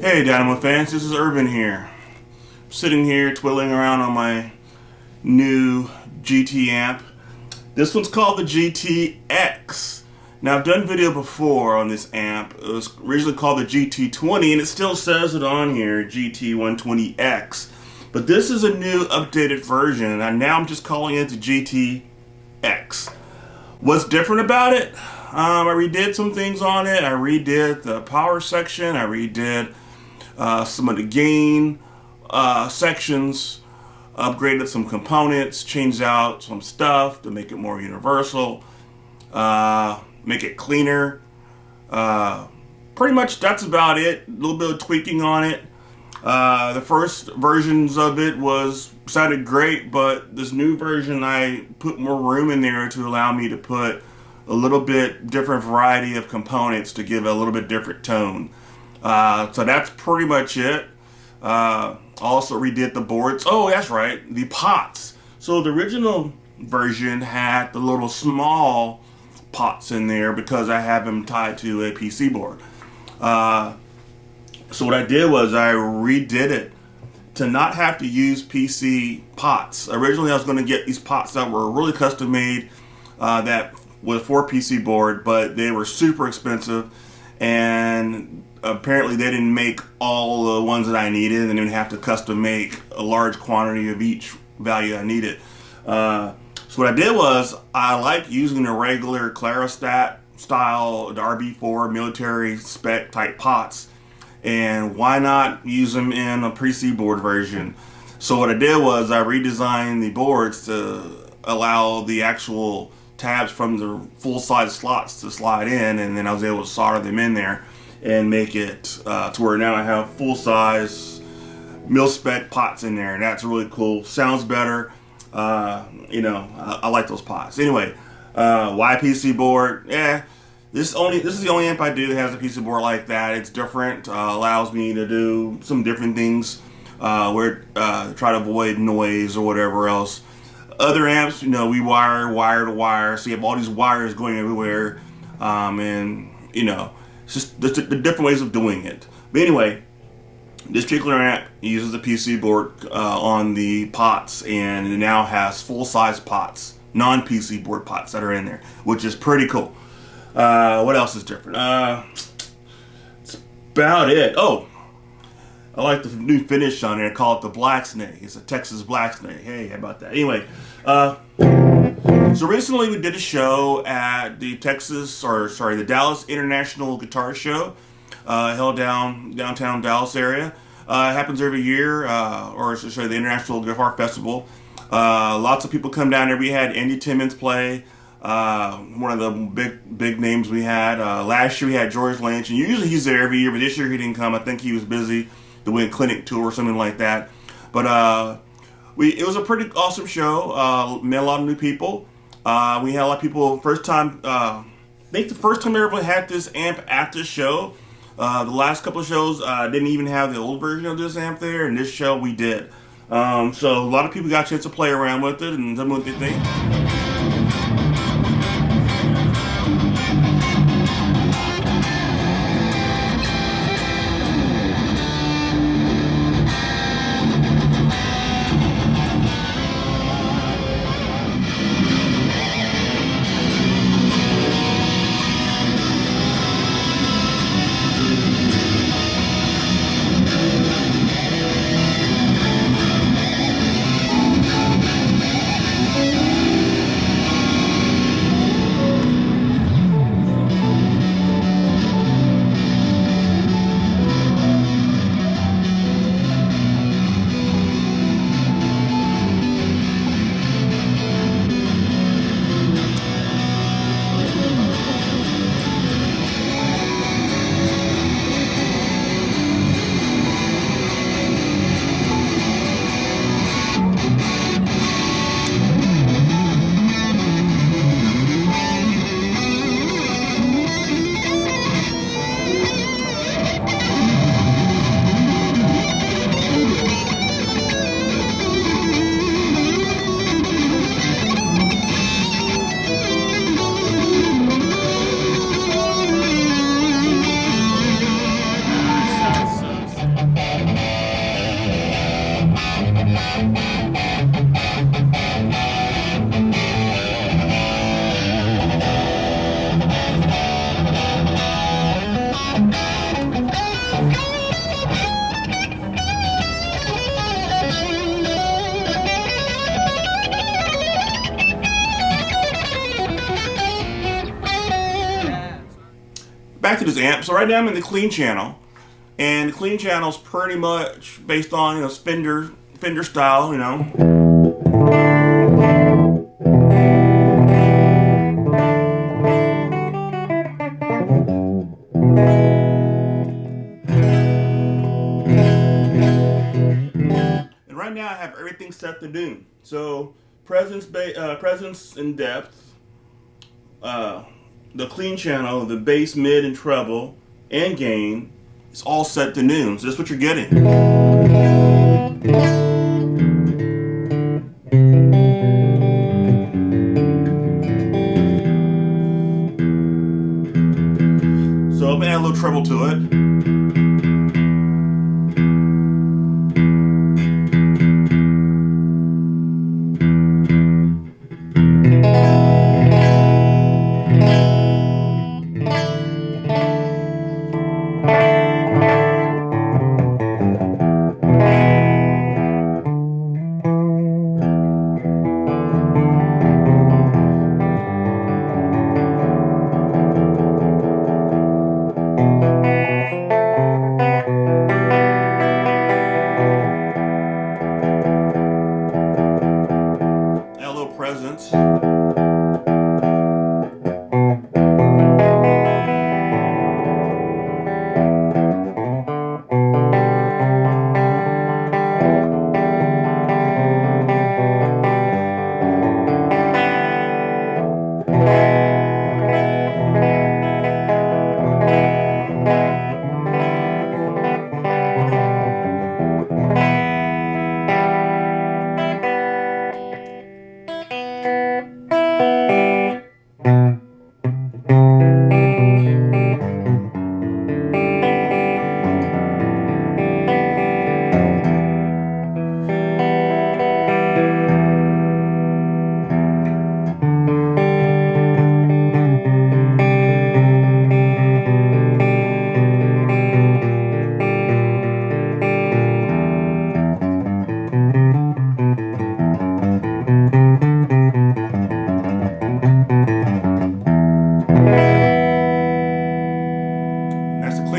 Hey Dynamo fans, this is Irvin here. I'm sitting here twiddling around on my new GT amp. This one's called the GT-120x. Now I've done video before on this amp. It was originally called the GT120 and it still says it on here, GT120x. But this is a new updated version and now I'm just calling it the GT-120x. What's different about it? I redid some things on it. I redid the power section. I redid some of the gain sections, upgraded some components, changed out some stuff to make it more universal, make it cleaner. Pretty much that's about it. A little bit of tweaking on it. The first versions of it sounded great, but this new version I put more room in there to allow me to put a little bit different variety of components to give a little bit different tone. So that's pretty much it. Also redid the boards. Oh, that's right, the pots. So the original version had the little small pots in there because I have them tied to a PC board. So what I did was I redid it to not have to use PC pots. Originally I was going to get these pots that were really custom made that was for PC board, but they were super expensive and apparently they didn't make all the ones that I needed and then have to custom make a large quantity of each value I needed. So what I did was I like using the regular Clarostat style, the RV4 military spec type pots, and why not use them in a PC board version? So what I did was I redesigned the boards to allow the actual tabs from the full-size slots to slide in, and then I was able to solder them in there and make it to where now I have full-size mil-spec pots in there, and that's really cool. Sounds better. I like those pots. Anyway, why PC board? This is the only amp I do that has a PC board like that. It's different. Allows me to do some different things where try to avoid noise or whatever else. Other amps, we wire to wire, so you have all these wires going everywhere, and it's just the different ways of doing it. But anyway, this particular amp uses a PC board on the pots, and it now has full-size pots, non-PC board pots that are in there, which is pretty cool. What else is different? That's about it. Oh, I like the new finish on there. I call it the Black Snake. It's a Texas Black Snake. Hey, how about that? Anyway, so recently we did a show at the the Dallas International Guitar Show, held downtown Dallas area. It happens every year, the International Guitar Festival. Lots of people come down there. We had Andy Timmons play. One of the big names we had. Last year we had George Lynch, and usually he's there every year, but this year he didn't come. I think he was busy doing a clinic tour or something like that. But it was a pretty awesome show. Met a lot of new people. We had a lot of people first time. I think the first time I ever had this amp at the show. The last couple of shows didn't even have the old version of this amp there, and this show we did. So a lot of people got a chance to play around with it and tell me what they think. this amp. So right now I'm in the clean channel, and the clean channel is pretty much based on, you know, Fender style, you know. And right now I have everything set to noon. So presence and depth, the clean channel, the bass, mid, and treble, and gain, it's all set to noon. So that's what you're getting. So I'm gonna add a little treble to it. Presence.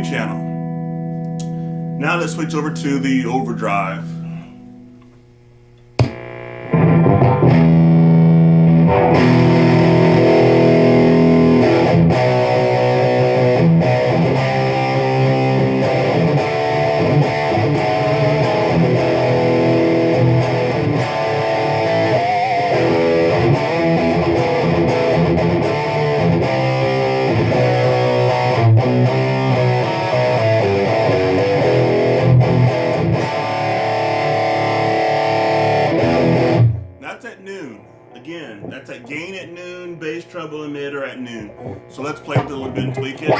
Channel. Now let's switch over to the overdrive. Again, that's at gain at noon, bass, treble, and mid are at noon. So let's play with it a little bit and tweak it.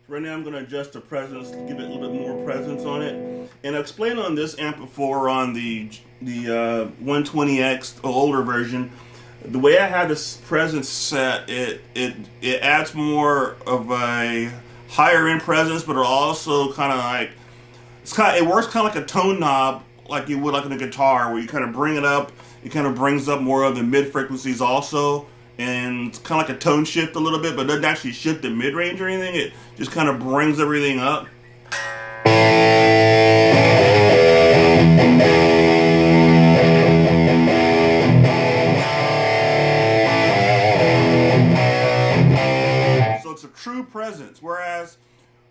Right now I'm going to adjust the presence to give it a little bit more presence on it. And I'll explain on this amp before on the 120x older version. The way I have this presence set, it adds more of a higher end presence, but it also kind of like it works kind of like a tone knob, like you would like in a guitar, where you kind of bring it up. It kind of brings up more of the mid frequencies also. And it's kind of like a tone shift a little bit, but it doesn't actually shift the mid-range or anything. It just kind of brings everything up. true presence, whereas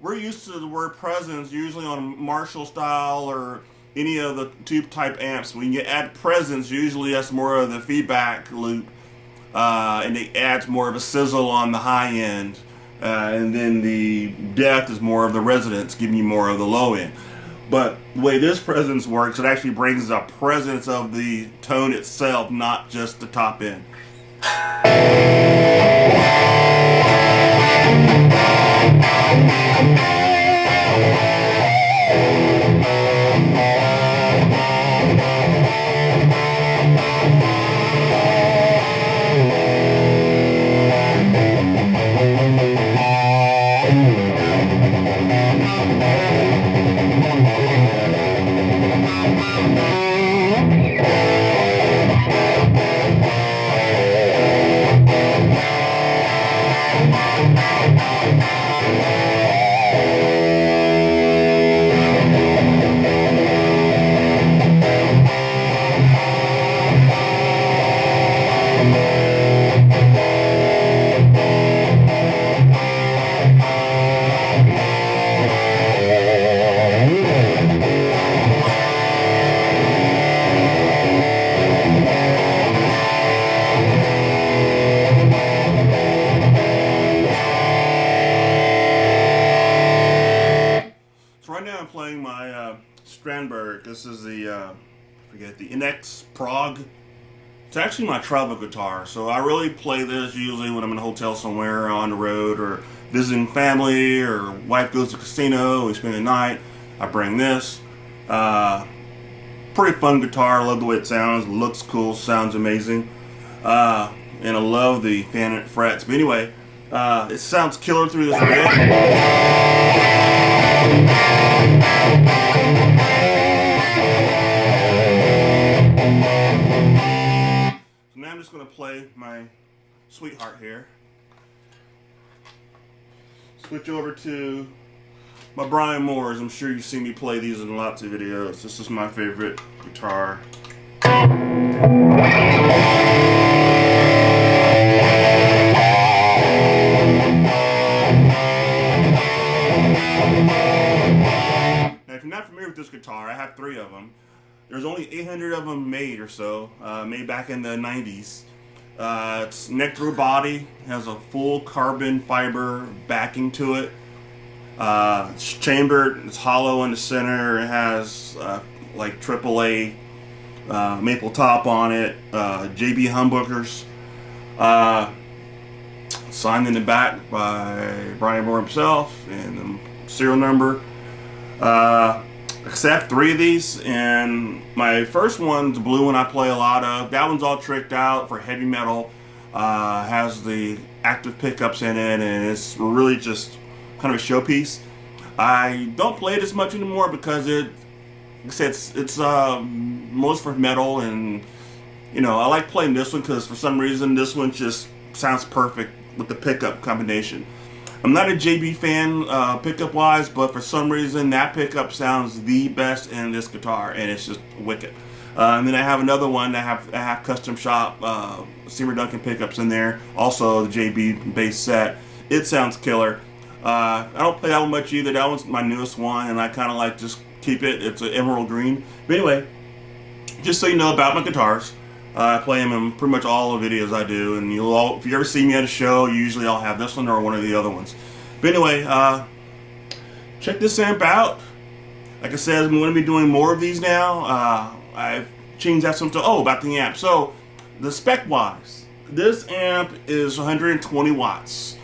we're used to the word presence usually on Marshall style or any of the tube type amps. When you add presence, usually that's more of the feedback loop, and it adds more of a sizzle on the high end, and then the depth is more of the resonance, giving you more of the low end. But the way this presence works, it actually brings a presence of the tone itself, not just the top end. This is the, the NX Prog. It's actually my travel guitar, so I really play this usually when I'm in a hotel somewhere on the road or visiting family, or wife goes to the casino, we spend the night, I bring this. Pretty fun guitar, love the way it sounds, looks cool, sounds amazing. And I love the fan frets. But anyway, it sounds killer through this bit. So now I'm just going to play my Sweetheart here. Switch over to my Brian Moore's. I'm sure you've seen me play these in lots of videos. This is my favorite guitar. Now, if you're not familiar with this guitar, I have 3 of them. There's only 800 of them made or so, made back in the 90s. It's neck through body, has a full carbon fiber backing to it. It's chambered, it's hollow in the center, it has like AAA maple top on it, JB humbuckers. Signed in the back by Brian Moore himself, and the serial number. I have 3 of these, and my first one's the blue one I play a lot of. That one's all tricked out for heavy metal. Has the active pickups in it, and it's really just kind of a showpiece. I don't play it as much anymore because it's most for metal, and you know, I like playing this one because for some reason this one just sounds perfect with the pickup combination. I'm not a JB fan pickup wise, but for some reason that pickup sounds the best in this guitar, and it's just wicked. And then I have another one that I have custom shop Seymour Duncan pickups in there, also the JB bass set. It sounds killer. I don't play that one much either. That one's my newest one, and I kind of like just keep it. It's an emerald green. But anyway, just so you know about my guitars, I play them in pretty much all the videos I do, and if you ever see me at a show, usually I'll have this one or one of the other ones. But anyway, check this amp out. Like I said, I'm going to be doing more of these now. I've changed that some to, about the amp. So, the spec wise, this amp is 120 watts.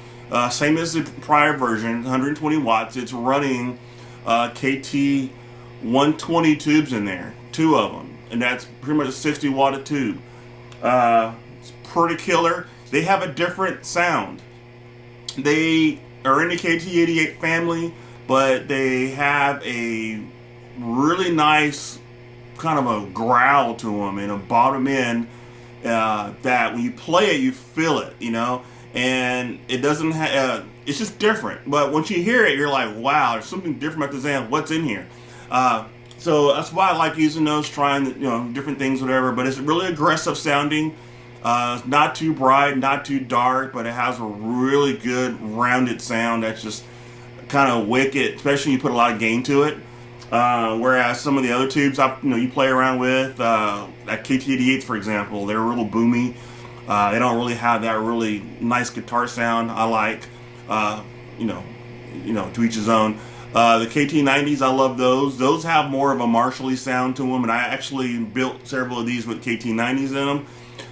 Same as the prior version, 120 watts. It's running KT-120 tubes in there, 2 of them. And that's pretty much a 60 watt a tube. It's pretty killer. They have a different sound. They are in the KT-88 family, but they have a really nice kind of a growl to them and a bottom end that when you play it, you feel it, you know? And it doesn't have, it's just different. But once you hear it, you're like, wow, there's something different about this amp. What's in here? So that's why I like using those, trying different things, whatever. But it's really aggressive sounding. It's not too bright, not too dark, but it has a really good rounded sound that's just kind of wicked, especially when you put a lot of gain to it. Whereas some of the other tubes you play around with, like KT-88, for example, they're real boomy. They don't really have that really nice guitar sound I like. To each his own. The KT-90s, I love those. Those have more of a Marshall-y sound to them, and I actually built several of these with KT-90s in them.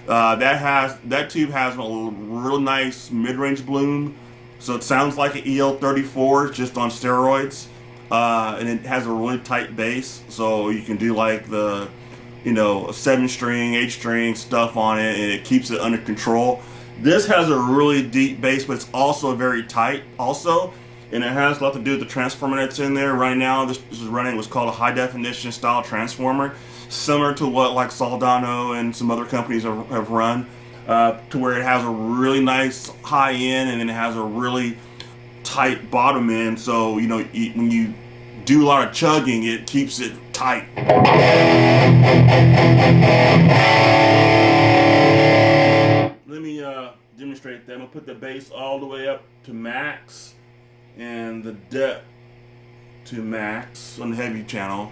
That tube has a real nice mid-range bloom, so it sounds like an EL34 just on steroids, and it has a really tight bass, so you can do like the 7-string, 8-string stuff on it, and it keeps it under control. This has a really deep bass, but it's also very tight also, and it has a lot to do with the transformer that's in there. Right now, this is running what's called a high definition style transformer, similar to what like Soldano and some other companies have run, to where it has a really nice high end and then it has a really tight bottom end. So when you do a lot of chugging, it keeps it tight. Let me demonstrate that. I'm gonna put the bass all the way up to max and the depth to max on the heavy channel.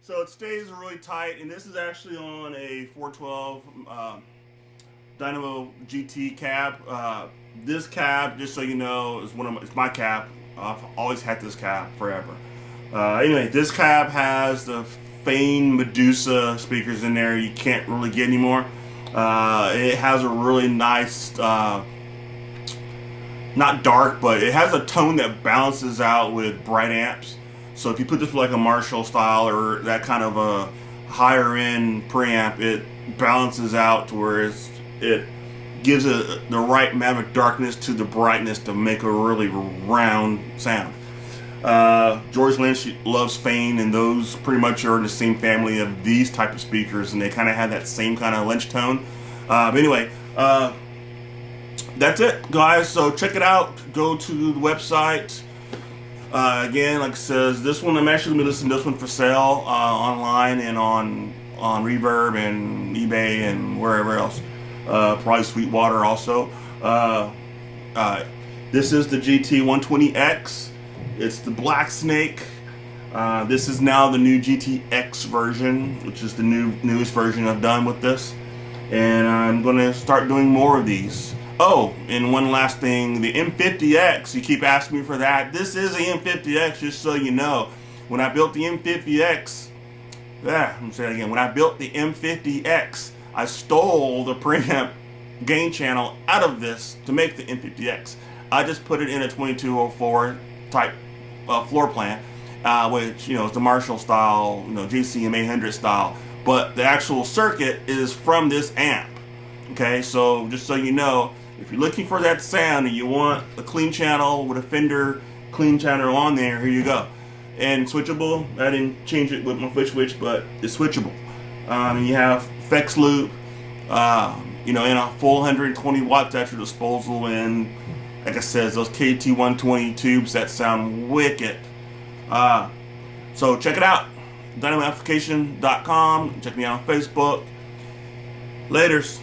So it stays really tight, and this is actually on a 412 Dynamo GT cab. This cab, just so you know, is it's my cab. I've always had this cab forever. Anyway, this cab has the Fane Medusa speakers in there. You can't really get anymore. It has a really nice, not dark, but it has a tone that balances out with bright amps. So if you put this with like a Marshall style or that kind of a higher end preamp, it balances out to where it gives it the right amount of darkness to the brightness to make a really round sound. George Lynch loves Fane, and those pretty much are in the same family of these type of speakers, and they kind of have that same kind of Lynch tone. But anyway, that's it, guys. So check it out. Go to the website. Again, like it says, this one I'm actually going to be listing this one for sale online and on Reverb and eBay and wherever else. Probably Sweetwater also. This is the GT120x. It's the Black Snake. This is now the new GTX version, which is the newest version I've done with this. And I'm going to start doing more of these. Oh, and one last thing, the M50X, you keep asking me for that. This is the M50X, just so you know. When I built the M50X, let me say it again. When I built the M50X, I stole the preamp gain channel out of this to make the M50X. I just put it in a 2204 type floor plan, which is the Marshall style, JCM 800 style. But the actual circuit is from this amp. Okay, so just so you know, if you're looking for that sound and you want a clean channel with a Fender clean channel on there, here you go. And switchable, I didn't change it with my switch, but it's switchable. And you have effects loop, in a full 120 watts at your disposal, and like I said, those KT-120 tubes that sound wicked. So check it out, dynamoamplification.com. Check me out on Facebook. Laters.